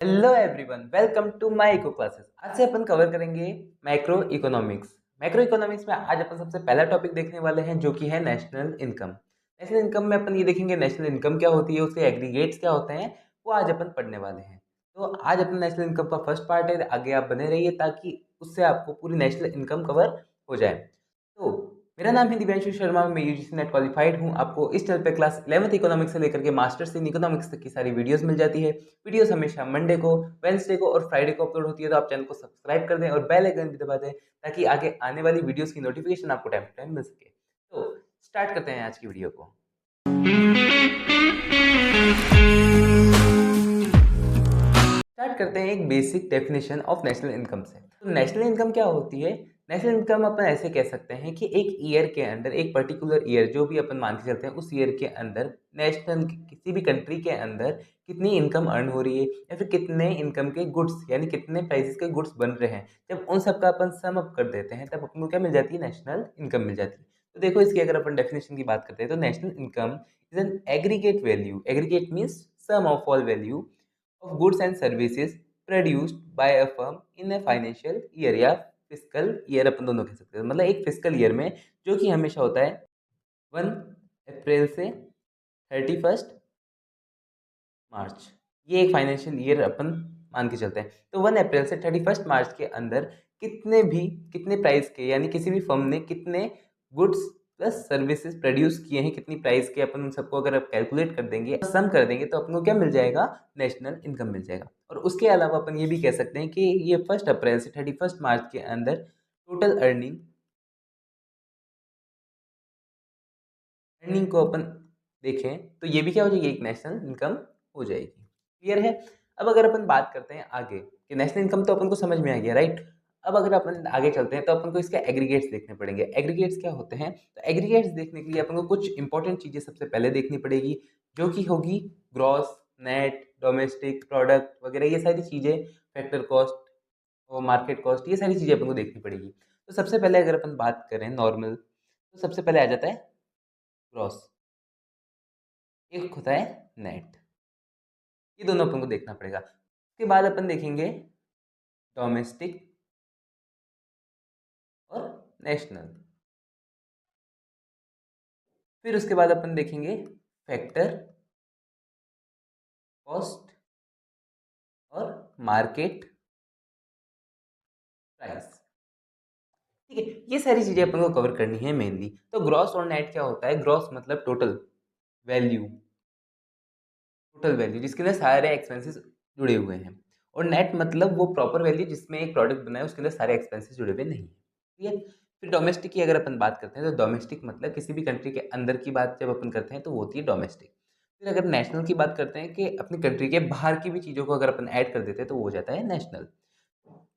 Hello everyone, welcome to my eco classes. आज से अपन कवर करेंगे मैक्रो इकोनॉमिक्स। मैक्रो इकोनॉमिक्स में आज अपन सबसे पहला टॉपिक देखने वाले हैं जो कि है नेशनल इनकम। नेशनल इनकम में अपन ये देखेंगे नेशनल इनकम क्या होती है, उसके एग्रीगेट्स क्या होते हैं, वो आज अपन पढ़ने वाले हैं। तो आज अपन नेशनल इनकम का फर्स्ट पार्ट है, आगे आप बने रहिए ताकि उससे आपको पूरी नेशनल इनकम कवर हो जाए। तो मेरा नाम है दिव्यांशु शर्मा, मैं यूजीसी नेट क्वालिफाइड हूँ। आपको इस चैनल पे क्लास 11th इकोनॉमिक्स से लेकर के मास्टर्स इन इकोनॉमिक्स तक की सारी वीडियोस मिल जाती है। वीडियोस हमेशा मंडे को, वेंसडे को और फ्राइडे को अपलोड होती है। तो आप चैनल को सब्सक्राइब कर दें और बेल आइकन भी दबा दें ताकि आगे आने वाली वीडियोस की नोटिफिकेशन आपको टाइम टू टाइम मिल सके। तो स्टार्ट करते हैं आज की वीडियो को। स्टार्ट करते हैं एक basic definition of national income से। तो नेशनल इनकम क्या होती है? नेशनल इनकम अपन ऐसे कह सकते हैं कि एक ईयर के अंदर, एक पर्टिकुलर ईयर जो भी अपन मान के चलते हैं, उस ईयर के अंदर नेशनल किसी भी कंट्री के अंदर कितनी इनकम अर्न हो रही है या फिर कितने इनकम के गुड्स यानी कितने प्राइसेस के गुड्स बन रहे हैं। जब उन सब का अपन सम अप कर देते हैं तब अपन को क्या मिल जाती है? नेशनल इनकम मिल जाती है। तो देखो, इसकी अगर अपन डेफिनेशन की बात करते हैं तो national income is an aggregate value. Aggregate means sum of all value of goods and services produced by a firm in a financial year या फिस्कल ईयर अपन दोनों कह सकते हैं। मतलब एक फिस्कल ईयर में जो कि हमेशा होता है 1 अप्रैल से 31 मार्च। ये एक फाइनेंशियल ईयर अपन मान के चलते हैं। तो 1 अप्रैल से 31 मार्च के अंदर कितने प्राइस के यानी किसी भी फर्म ने कितने गुड्स प्लस सर्विसेज प्रोड्यूस किए हैं, कितनी प्राइस के, अपन उन सबको अगर आप कैलकुलेट कर देंगे, सम कर देंगे, तो अपन को क्या मिल जाएगा? नेशनल इनकम मिल जाएगा। और उसके अलावा अपन ये भी कह सकते हैं कि ये 1 अप्रैल से 31 मार्च के अंदर टोटल अर्निंग को अपन देखें तो ये भी क्या हो जाएगी? एक नेशनल इनकम हो जाएगी। क्लियर है? अब अगर अपन बात करते हैं आगे कि नेशनल इनकम तो अपन को समझ में आ गया, राइट? अब अगर अपन आगे चलते हैं तो अपन को इसके एग्रीगेट्स देखने पड़ेंगे। एग्रीगेट्स क्या होते हैं? तो एग्रीगेट्स देखने के लिए अपन को कुछ इंपॉर्टेंट चीज़ें सबसे पहले देखनी पड़ेगी, जो कि होगी ग्रॉस, नेट, डोमेस्टिक प्रोडक्ट वगैरह, ये सारी चीज़ें, फैक्टर कॉस्ट और मार्केट कॉस्ट, ये सारी चीज़ें अपन को देखनी पड़ेगी। तो सबसे पहले अगर अपन बात करें नॉर्मल, तो सबसे पहले आ जाता है ग्रॉस, एक होता है नेट। ये दोनों अपन को देखना पड़ेगा। उसके बाद अपन देखेंगे डोमेस्टिक और नेशनल। फिर उसके बाद अपन देखेंगे फैक्टर कॉस्ट और मार्केट प्राइस। ठीक है, ये सारी चीज़ें अपन को कवर करनी है मेनली। तो ग्रॉस और नेट क्या होता है? ग्रॉस मतलब वैल्यू टोटल वैल्यू जिसके अंदर सारे एक्सपेंसेस जुड़े हुए हैं, और नेट मतलब वो प्रॉपर वैल्यू जिसमें एक प्रोडक्ट बना है उसके अंदर सारे एक्सपेंसेस जुड़े हुए नहीं है। ठीक है? फिर डोमेस्टिक की अगर अपन बात करते हैं तो डोमेस्टिक मतलब किसी भी कंट्री के अंदर की बात जब अपन करते हैं तो वो होती है डोमेस्टिक। फिर अगर नेशनल की बात करते हैं कि अपनी कंट्री के बाहर की भी चीज़ों को अगर अपन ऐड कर देते हैं तो वो हो जाता है नेशनल।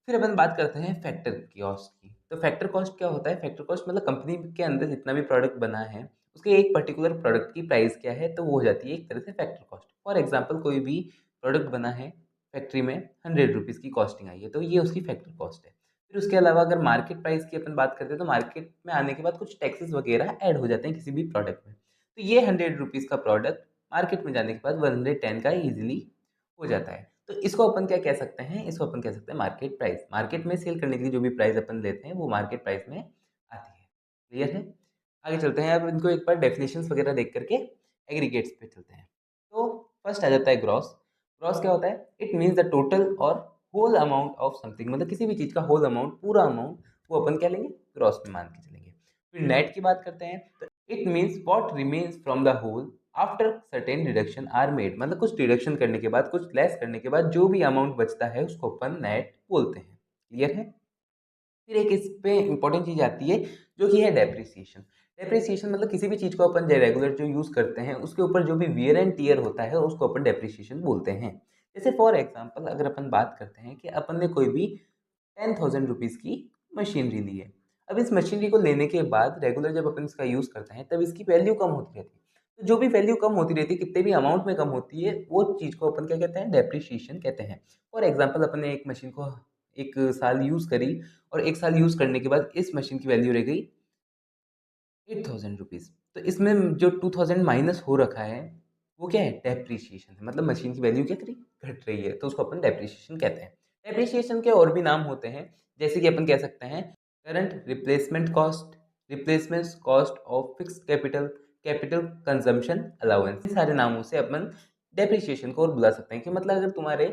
फिर अपन बात करते हैं फैक्टर कॉस्ट की। तो फैक्टर कॉस्ट क्या होता है? फैक्टर कॉस्ट मतलब कंपनी के अंदर जितना भी प्रोडक्ट बना है उसके एक पर्टिकुलर प्रोडक्ट की प्राइस क्या है, तो वो हो जाती है एक तरह से फैक्टर कॉस्ट। फॉर एग्जांपल, कोई भी प्रोडक्ट बना है फैक्ट्री में, 100 रुपीज़ की कॉस्टिंग आई है, तो ये उसकी फैक्टर कॉस्ट है। फिर उसके अलावा अगर मार्केट प्राइस की अपन बात करते हैं तो मार्केट में आने के बाद कुछ टैक्सेस वगैरह ऐड हो जाते हैं किसी भी प्रोडक्ट में। तो ये 100 रुपीज़ का प्रोडक्ट मार्केट में जाने के बाद 110 का ईजिली हो जाता है। तो इसको अपन क्या कह सकते हैं? इसको अपन कह सकते हैं मार्केट प्राइस। मार्केट में सेल करने के लिए जो भी प्राइस अपन लेते हैं वो मार्केट प्राइस में आती है। क्लियर है? आगे चलते हैं, अब इनको एक बार डेफिनेशंस वगैरह देख करके एग्रीगेट्स पे चलते हैं। तो फर्स्ट आ जाता है ग्रॉस। ग्रॉस क्या होता है? इट मीन्स द टोटल और होल अमाउंट ऑफ समथिंग, मतलब किसी भी चीज़ का होल अमाउंट, पूरा अमाउंट, वो अपन क्या लेंगे? ग्रॉस में मान के चलेंगे। फिर नेट की बात करते हैं तो it means what remains from the whole after certain deduction are made, मतलब कुछ डिडक्शन करने के बाद, कुछ लेस करने के बाद जो भी अमाउंट बचता है उसको अपन नेट बोलते हैं। क्लियर है? फिर एक इस पे इम्पोर्टेंट चीज़ आती है जो कि है डेप्रिसिएशन। डेप्रिसिएशन मतलब किसी भी चीज़ को अपन जो रेगुलर जो यूज़ करते हैं उसके ऊपर जो भी वियर एंड टियर होता है उसको अपन डेप्रिसिएशन बोलते हैं। जैसे फॉर एग्जांपल अगर अपन बात करते हैं कि अपन ने कोई भी 10,000 रुपीज़ की मशीनरी ली है। अब इस मशीनरी को लेने के बाद रेगुलर जब अपन इसका यूज़ करते हैं तब इसकी वैल्यू कम होती रहती है। तो जो भी वैल्यू कम होती रहती है, कितने भी अमाउंट में कम होती है, वो चीज़ को अपन क्या कहते हैं? डेप्रिसिएशन कहते हैं। फॉर एग्जांपल, अपन ने एक मशीन को 1 साल यूज़ करी और 1 साल यूज़ करने के बाद इस मशीन की वैल्यू रह गई 8,000 रुपीज़। तो इसमें जो 2000 माइनस हो रखा है वो क्या है, डेप्रिसिएशन है, मतलब मशीन की वैल्यू क्या करी, घट रही है, तो उसको अपन डेप्रिसिएशन कहते हैं। डेप्रिसिएशन के और भी नाम होते हैं, जैसे कि अपन कह सकते हैं current replacement cost of fixed capital, capital consumption allowance. इन सारे नामों से अपन डेप्रिसिएशन को और बुला सकते हैं कि मतलब अगर तुम्हारे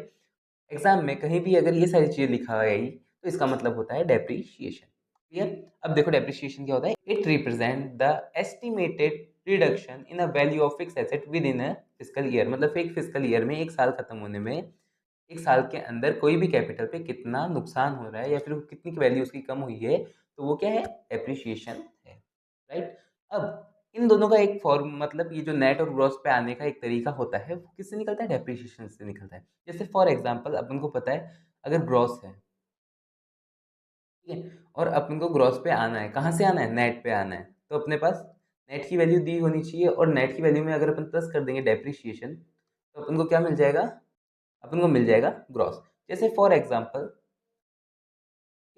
एग्जाम में कहीं भी अगर ये सारी चीज़ें लिखा गई तो इसका मतलब होता है डेप्रिसिएशन। क्लियर? अब देखो डेप्रिसिएशन क्या होता है, it represent the estimated reduction in a value of fix asset with in a physical year, मतलब एक फिजिकल ईयर में एक साल खत्म होने में एक साल के अंदर कोई भी कैपिटल पे कितना नुकसान हो रहा है या फिर कितनी वैल्यू उसकी कम हुई है, तो वो क्या है, डेप्रिसिएशन है। राइट? अब इन दोनों का एक फॉर्म, मतलब ये जो नेट और ग्रॉस पे आने का एक तरीका होता है वो किससे निकलता है, डेप्रिसिएशन से निकलता है। जैसे फॉर एग्जांपल अपन को पता है अगर ग्रॉस है, ठीक है, और अपन को ग्रॉस पे आना है, कहाँ से आना है, नेट पे आना है, तो अपने पास नेट की वैल्यू दी होनी चाहिए और नेट की वैल्यू में अगर अपन प्लस कर देंगे डेप्रिसिएशन तो अपन को क्या मिल जाएगा, अपन को मिल जाएगा ग्रॉस। जैसे फॉर एग्जांपल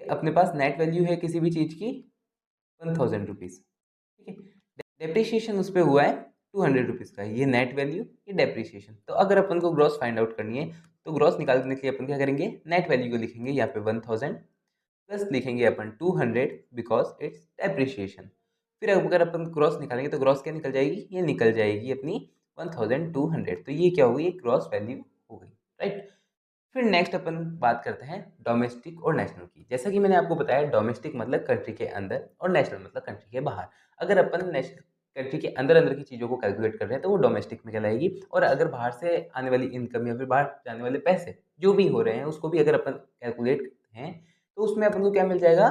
अपने पास नेट वैल्यू है किसी भी चीज़ की 1000 रुपीज़, ठीक है, डेप्रिसिएशन उस पर हुआ है 200 रुपीज़ का, ये नेट वैल्यू, ये डेप्रिसिएशन। तो अगर अपन को ग्रॉस फाइंड आउट करनी है तो ग्रॉस निकालने के लिए अपन क्या करेंगे, नेट वैल्यू को लिखेंगे यहाँ पे 1000 प्लस लिखेंगे अपन 200 बिकॉज इट्स डेप्रिसिएशन। फिर अगर अपन ग्रॉस निकालेंगे तो ग्रॉस क्या निकल जाएगी, ये निकल जाएगी अपनी 1200, तो ये क्या होगी, एक ग्रॉस वैल्यू हो गई। राइट? फिर नेक्स्ट अपन बात करते हैं डोमेस्टिक और नेशनल की। जैसा कि मैंने आपको बताया डोमेस्टिक मतलब कंट्री के अंदर और नेशनल मतलब कंट्री के बाहर। अगर अपन नेशनल कंट्री के अंदर अंदर की चीज़ों को कैलकुलेट कर रहे हैं तो वो डोमेस्टिक में कहलाएगी, और अगर बाहर से आने वाली इनकम या फिर बाहर जाने वाले पैसे जो भी हो रहे हैं उसको भी अगर अपन कैलकुलेट करते हैं तो उसमें अपन को क्या मिल जाएगा,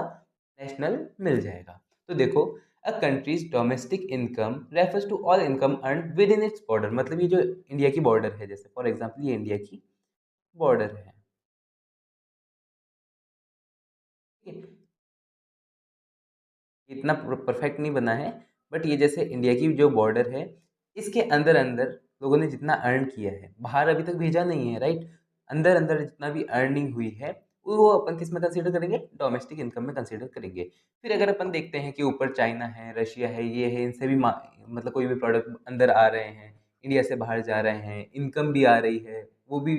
नेशनल मिल जाएगा। तो देखो, a country's domestic income refers to all income earn within its border, मतलब ये जो इंडिया की बॉर्डर है, जैसे फॉर एग्जाम्पल ये इंडिया की बॉर्डर है, ठीक है, इतना परफेक्ट नहीं बना है, बट ये जैसे इंडिया की जो बॉर्डर है इसके अंदर अंदर लोगों ने जितना अर्न किया है, बाहर अभी तक भेजा नहीं है, राइट, अंदर अंदर जितना भी अर्निंग हुई है वो अपन किस में कंसीडर करेंगे, डोमेस्टिक इनकम में कंसीडर करेंगे। फिर अगर अपन देखते हैं कि ऊपर चाइना है, रशिया है, ये है, इनसे भी मतलब कोई भी प्रोडक्ट अंदर आ रहे हैं, इंडिया से बाहर जा रहे हैं, इनकम भी आ रही है, वो भी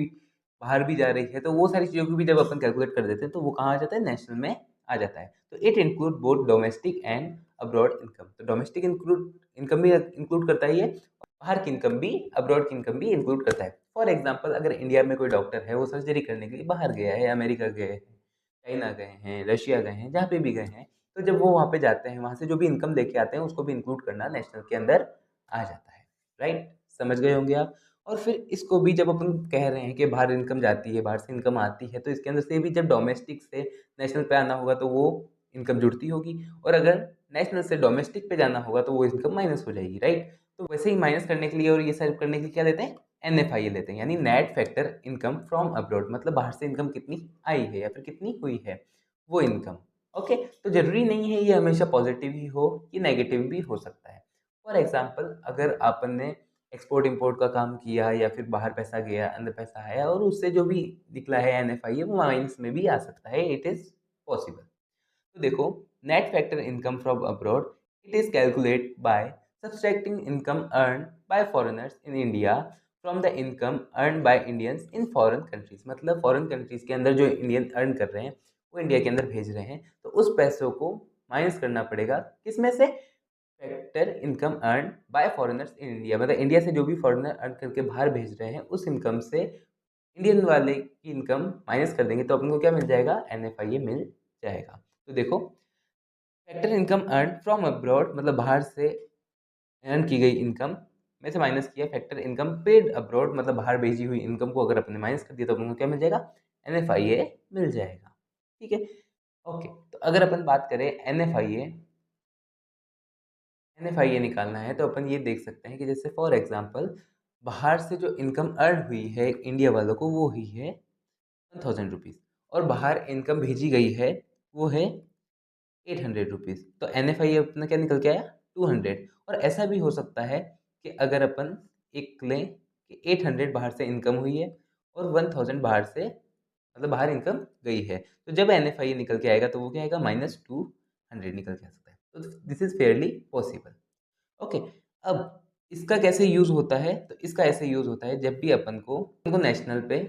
बाहर भी जा रही है, तो वो सारी चीज़ों को भी जब अपन कैलकुलेट कर देते हैं तो वो कहाँ आ जाता है, नेशनल में आ जाता है। तो it include both domestic and abroad income, तो डोमेस्टिक इंक्लूड इनकम भी इंक्लूड करता ही है और बाहर की इनकम भी, अब्रॉड की इनकम भी इंक्लूड करता है। फॉर एग्जांपल अगर इंडिया में कोई डॉक्टर है, वो सर्जरी करने के लिए बाहर गया है, अमेरिका गए हैं, चाइना गए हैं, रशिया गए हैं, जहाँ पे भी गए हैं, तो जब वो वहाँ पे जाते हैं वहाँ से जो भी इनकम लेके आते हैं उसको भी इंक्लूड करना नेशनल के अंदर आ जाता है। राइट? समझ गए होंगे आप। और फिर इसको भी जब अपन कह रहे हैं कि बाहर इनकम जाती है, बाहर से इनकम आती है, तो इसके अंदर से भी जब डोमेस्टिक से नेशनल पे आना होगा तो वो इनकम जुड़ती होगी, और अगर नेशनल से डोमेस्टिक पे जाना होगा तो वो इनकम माइनस हो जाएगी। राइट? तो वैसे ही माइनस करने के लिए और ये सब करने के लिए क्या लेते हैं, एनएफआई लेते हैं, यानी net factor income from abroad, मतलब बाहर से इनकम कितनी आई है या फिर कितनी हुई है वो इनकम। ओके, तो जरूरी नहीं है ये हमेशा पॉजिटिव ही हो, ये नेगेटिव भी हो सकता है। फॉर एग्जाम्पल अगर आपन ने एक्सपोर्ट इम्पोर्ट का काम किया या फिर बाहर पैसा गया, अंदर पैसा आया और उससे जो भी निकला है एनएफआई है वो माइनस में भी आ सकता है, इट इज पॉसिबल। तो देखो, net factor income from abroad, it is calculate bye subtracting income earn by foreigners in India from the income earn by Indians in foreign countries, मतलब फॉरेन कंट्रीज के अंदर जो इंडियन अर्न कर रहे हैं वो इंडिया के अंदर भेज रहे हैं, तो उस पैसों को माइनस करना पड़ेगा किसमें से, factor income earn by foreigners in India, मतलब इंडिया से जो भी फॉरेनर अर्न करके बाहर भेज रहे हैं उस इनकम से इंडियन वाले की इनकम माइनस कर देंगे तो अपन को क्या मिल जाएगा, एनएफआईए मिल जाएगा। तो देखो, factor income earn from abroad, मतलब बाहर से अर्न की गई इनकम में से माइनस किया फैक्टर इनकम पेड अब्रॉड, मतलब बाहर भेजी हुई इनकम को अगर अपने माइनस कर दिया तो अपन को क्या मिल जाएगा, एनएफआईए मिल जाएगा। ठीक है, ओके। तो अगर अपन बात करें एनएफआईए, एनएफआईए निकालना है तो अपन ये देख सकते हैं कि जैसे फॉर एग्जांपल बाहर से जो इनकम अर्न हुई है इंडिया वालों को वो हुई है 1000 रुपीज़, और बाहर इनकम भेजी गई है वो है 800 रुपीज़, तो एनएफआईए अपना क्या निकल के आया, 200। और ऐसा भी हो सकता है कि अगर अपन एक लें कि 800 बाहर से इनकम हुई है और 1000 बाहर से, मतलब बाहर इनकम गई है, तो जब एनएफआईए निकल के आएगा तो वो क्या आएगा, -200 निकल के आ सकता है। तो this is fairly possible. Okay, अब इसका कैसे यूज़ होता है, तो इसका ऐसे यूज़ होता है जब भी अपन को नेशनल पे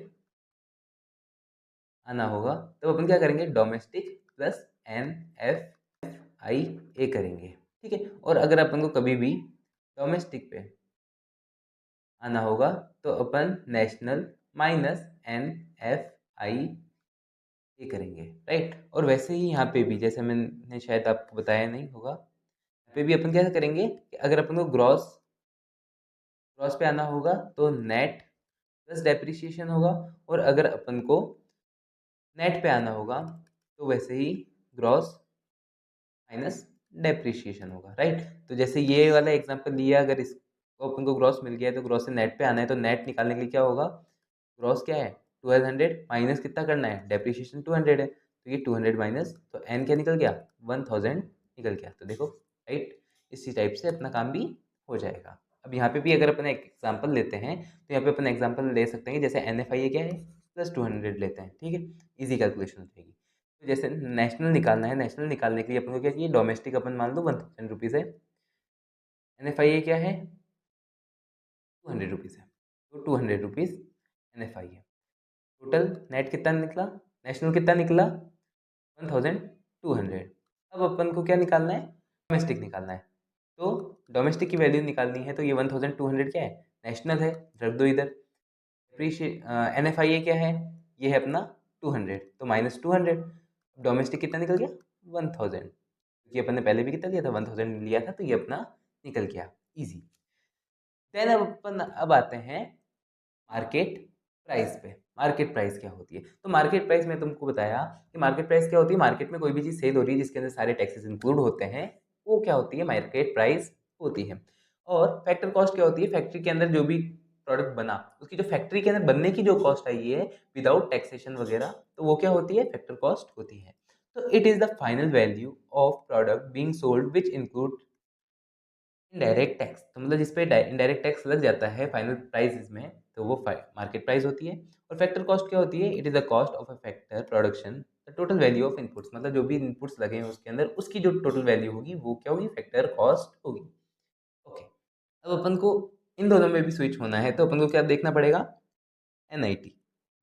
आना होगा तो अपन क्या करेंगे, डोमेस्टिक प्लस NFIA करेंगे, ठीक है। और अगर अपन को कभी भी डोमेस्टिक पे आना होगा तो अपन नेशनल माइनस NFIA करेंगे, राइट। और वैसे ही यहाँ पे भी जैसे मैंने शायद आपको बताया नहीं होगा, यहाँ पे भी अपन क्या करेंगे कि अगर अपन को ग्रॉस पे आना होगा तो नेट प्लस डेप्रिसिएशन होगा, और अगर अपन को नेट पे आना होगा तो वैसे ही ग्रॉस माइनस डेप्रिसिएशन होगा, राइट। तो जैसे ये वाला एग्जांपल लिया, अगर इसको अपन को ग्रॉस मिल गया है तो ग्रॉस से नेट पे आना है, तो नेट निकालने के लिए क्या होगा, ग्रॉस क्या है 1200 माइनस कितना करना है, डेप्रिसिएशन 200 है, तो ये 200 माइनस, तो एन क्या निकल गया 1000 निकल गया। तो देखो, राइट, इसी टाइप से अपना काम भी हो जाएगा। अब यहाँ पे भी अगर अपन एक एग्जाम्पल लेते हैं तो यहाँ पे अपन एग्जाम्पल ले सकते हैं, जैसे NFIA क्या है प्लस 200 लेते हैं, ठीक है, इजी कैलकुलेशन हो जाएगी। तो जैसे नेशनल निकालना है, नेशनल निकालने के लिए अपन को क्या चाहिए, डोमेस्टिक अपन मान लो 1000 रुपीज़ है, NFIA क्या है 200 रुपीज़ है, तो 200 रुपीज़ NFIA। टोटल नेट कितना निकला, नेशनल कितना निकला 1200। अब अपन को क्या निकालना है, डोमेस्टिक निकालना है। तो डोमेस्टिक की वैल्यू निकालनी है तो ये 1200 क्या है, नेशनल है, रख दो इधर। NFIA क्या है, ये है अपना 200, तो माइनस 200। डोमेस्टिक कितना निकल गया 1000, क्योंकि अपन ने पहले भी कितना लिया था 1000 लिया था, तो ये अपना निकल गया, इजी। देन अब अपन अब आते हैं मार्केट प्राइस पे। मार्केट प्राइस क्या होती है, तो मार्केट प्राइस में तुमको बताया कि मार्केट प्राइस क्या होती है, मार्केट में कोई भी चीज़ सेल हो रही है जिसके अंदर सारे टैक्सेस इंक्लूड होते हैं, वो क्या होती है, मार्केट प्राइस होती है। और फैक्टर कॉस्ट क्या होती है, फैक्ट्री के अंदर जो भी प्रोडक्ट बना उसकी जो फैक्ट्री के अंदर बनने की जो कॉस्ट आई है विदाउट टैक्सेशन वगैरह, तो वो क्या होती है, फैक्टर कॉस्ट होती है। तो it is the final value of product being sold which include indirect tax, तो मतलब जिस पे इनडायरेक्ट टैक्स लग जाता है फाइनल प्राइस में, तो वो मार्केट प्राइस होती है। और फैक्टर कॉस्ट क्या होती है, it is the cost of a factor production the total value of inputs, मतलब जो भी इनपुट्स लगे हैं उसके अंदर उसकी जो टोटल वैल्यू होगी वो क्या होगी, फैक्टर कॉस्ट होगी। ओके, अब अपन को इन दोनों में भी स्विच होना है तो अपन को क्या देखना पड़ेगा, NIT,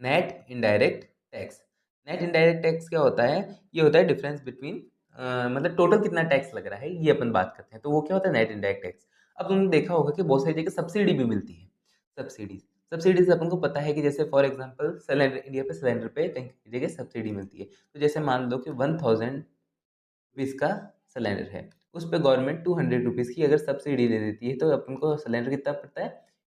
net indirect tax. Net indirect tax क्या होता है, ये होता है डिफरेंस बिटवीन मतलब टोटल कितना टैक्स लग रहा है ये अपन बात करते हैं, तो वो क्या होता है नेट इनडायरेक्ट टैक्स। अब तुमने देखा होगा कि बहुत सारी जगह सब्सिडी भी मिलती है, सब्सिडीज। सब्सिडीज अपन को पता है कि जैसे फॉर एग्जांपल सिलेंडर, इंडिया पे सिलेंडर पे कहीं कहीं जगह सब्सिडी मिलती है, तो जैसे मान लो कि 1000 रुपीज़ का सिलेंडर है, उस पर गवर्नमेंट 200 रुपीज़ की अगर सब्सिडी दे देती है, तो अपन को सिलेंडर कितना पड़ता है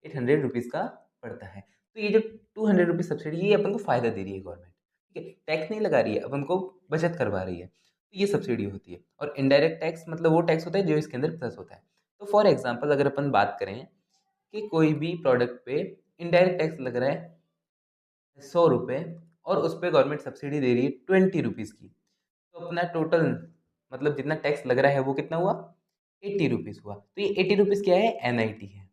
800 रुपीज़ का पड़ता है। तो ये जो 200 रुपीज़ सब्सिडी, ये अपन को फ़ायदा दे रही है गवर्नमेंट, ठीक है, टैक्स नहीं लगा रही है, अपन को बचत करवा रही है, तो ये सब्सिडी होती है। और इनडायरेक्ट टैक्स मतलब वो टैक्स होता है जो इसके अंदर प्लस होता है। तो फॉर एग्जाम्पल अगर अपन बात करें कि कोई भी प्रोडक्ट पे इनडायरेक्ट टैक्स लग रहा है 100 रुपये, और उस पर गवर्नमेंट सब्सिडी दे रही है 20 रुपीज़ की, तो अपना टोटल मतलब जितना टैक्स लग रहा है वो कितना हुआ 80 रुपीज़ हुआ। तो ये 80 रुपीज़ क्या है, NIT है,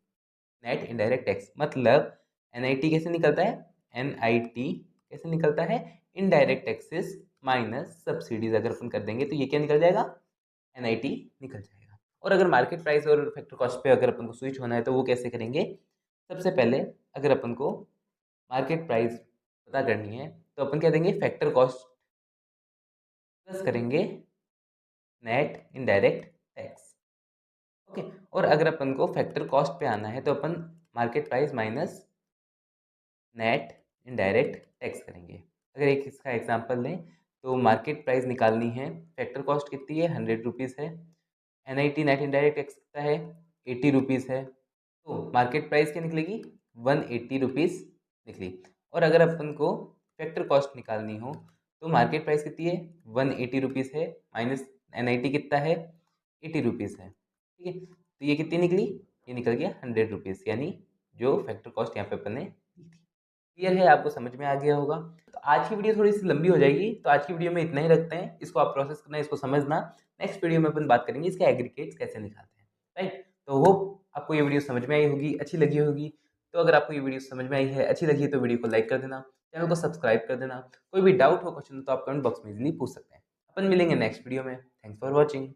नेट इनडायरेक्ट टैक्स। मतलब NIT कैसे निकलता है, NIT कैसे निकलता है, इनडायरेक्ट टैक्सेस माइनस सब्सिडीज अगर अपन कर देंगे तो ये क्या निकल जाएगा, NIT निकल जाएगा। और अगर मार्केट प्राइस और फैक्टर कॉस्ट पे अगर अपन को स्विच होना है तो वो कैसे करेंगे, सबसे पहले अगर अपन को मार्केट प्राइस पता करनी है तो अपन क्या देंगे, फैक्टर कॉस्ट प्लस करेंगे नेट इनडायरेक्ट टैक्स। ओके, और अगर अपन को फैक्टर कॉस्ट पे आना है तो अपन market price minus net indirect tax करेंगे। अगर एक इसका एग्जांपल लें तो मार्केट प्राइस निकालनी है, फैक्टर कॉस्ट कितनी है 100 रुपीज़ है, NIT नेट इनडायरेक्ट टैक्स कितना है 80 रुपीज़ है, तो मार्केट प्राइस क्या निकलेगी 180 रुपीज़ निकली। और अगर अपन को फैक्टर कॉस्ट निकालनी हो तो मार्केट प्राइस कितनी है 180 रुपीज़ है, माइनस NIT कितना है 80 रुपीज़ है, ठीक है। तो ये कितनी निकली, ये निकल गया 100 रुपीज़, यानी जो फैक्टर कॉस्ट यहाँ पे अपन ने दी थी। क्लियर है, आपको समझ में आ गया होगा। तो आज की वीडियो थोड़ी सी लंबी हो जाएगी, तो आज की वीडियो में इतना ही रखते हैं, इसको आप प्रोसेस करना, इसको समझना। नेक्स्ट वीडियो में अपन बात करेंगे इसके एग्रीगेट्स कैसे निकालते हैं, राइट। तो होप आपको ये वीडियो समझ में आई होगी, अच्छी लगी होगी। तो अगर आपको ये वीडियो समझ में आई है, अच्छी लगी है, तो वीडियो को लाइक कर देना, चैनल को सब्सक्राइब कर देना। कोई भी डाउट हो, क्वेश्चन हो तो आप कमेंट बॉक्स में इजीली पूछ सकते हैं। अपन मिलेंगे नेक्स्ट वीडियो में। Thanks for watching.